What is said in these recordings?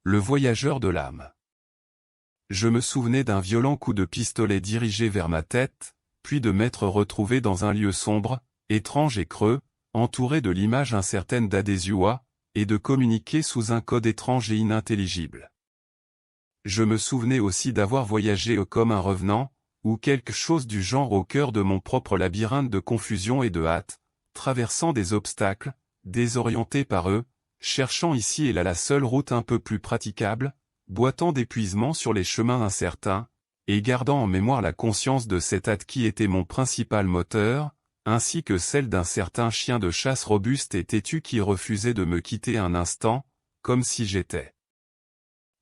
le voyageur de l'âme. Je me souvenais d'un violent coup de pistolet dirigé vers ma tête, puis de m'être retrouvé dans un lieu sombre, étrange et creux, entouré de l'image incertaine d'Adesua, et de communiquer sous un code étrange et inintelligible. Je me souvenais aussi d'avoir voyagé comme un revenant, ou quelque chose du genre au cœur de mon propre labyrinthe de confusion et de hâte, traversant des obstacles, désorienté par eux, cherchant ici et là la seule route un peu plus praticable, boitant d'épuisement sur les chemins incertains, et gardant en mémoire la conscience de cette hâte qui était mon principal moteur, ainsi que celle d'un certain chien de chasse robuste et têtu qui refusait de me quitter un instant, comme si j'étais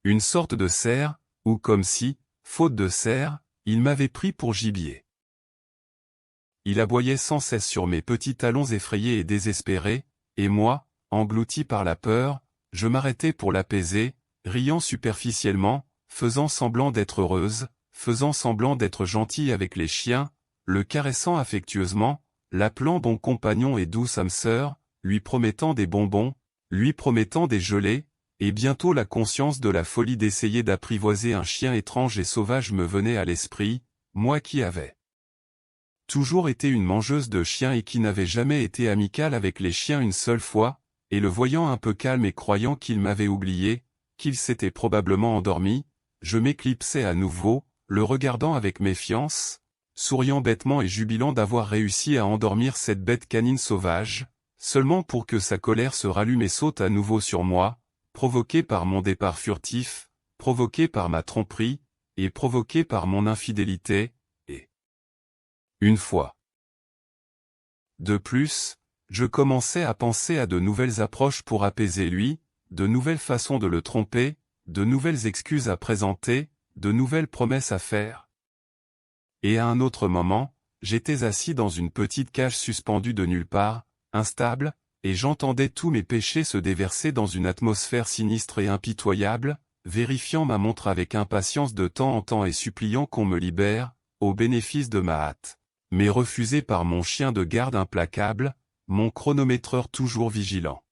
une sorte de cerf, ou comme si, faute de cerf, il m'avait pris pour gibier. Il aboyait sans cesse sur mes petits talons effrayés et désespérés, et moi, englouti par la peur, je m'arrêtais pour l'apaiser, riant superficiellement, faisant semblant d'être heureuse, faisant semblant d'être gentille avec les chiens, le caressant affectueusement, l'appelant bon compagnon et douce âme sœur, lui promettant des bonbons, lui promettant des gelées, et bientôt la conscience de la folie d'essayer d'apprivoiser un chien étrange et sauvage me venait à l'esprit, moi qui avais toujours été une mangeuse de chiens et qui n'avait jamais été amicale avec les chiens une seule fois, et le voyant un peu calme et croyant qu'il m'avait oublié, qu'il s'était probablement endormi, je m'éclipsais à nouveau, le regardant avec méfiance, souriant bêtement et jubilant d'avoir réussi à endormir cette bête canine sauvage, seulement pour que sa colère se rallume et saute à nouveau sur moi, provoquée par mon départ furtif, provoquée par ma tromperie, et provoquée par mon infidélité, et une fois de plus, je commençais à penser à de nouvelles approches pour apaiser lui, de nouvelles façons de le tromper, de nouvelles excuses à présenter, de nouvelles promesses à faire. Et à un autre moment, j'étais assis dans une petite cage suspendue de nulle part, instable, et j'entendais tous mes péchés se déverser dans une atmosphère sinistre et impitoyable, vérifiant ma montre avec impatience de temps en temps et suppliant qu'on me libère, au bénéfice de ma hâte, mais refusé par mon chien de garde implacable, mon chronométreur toujours vigilant.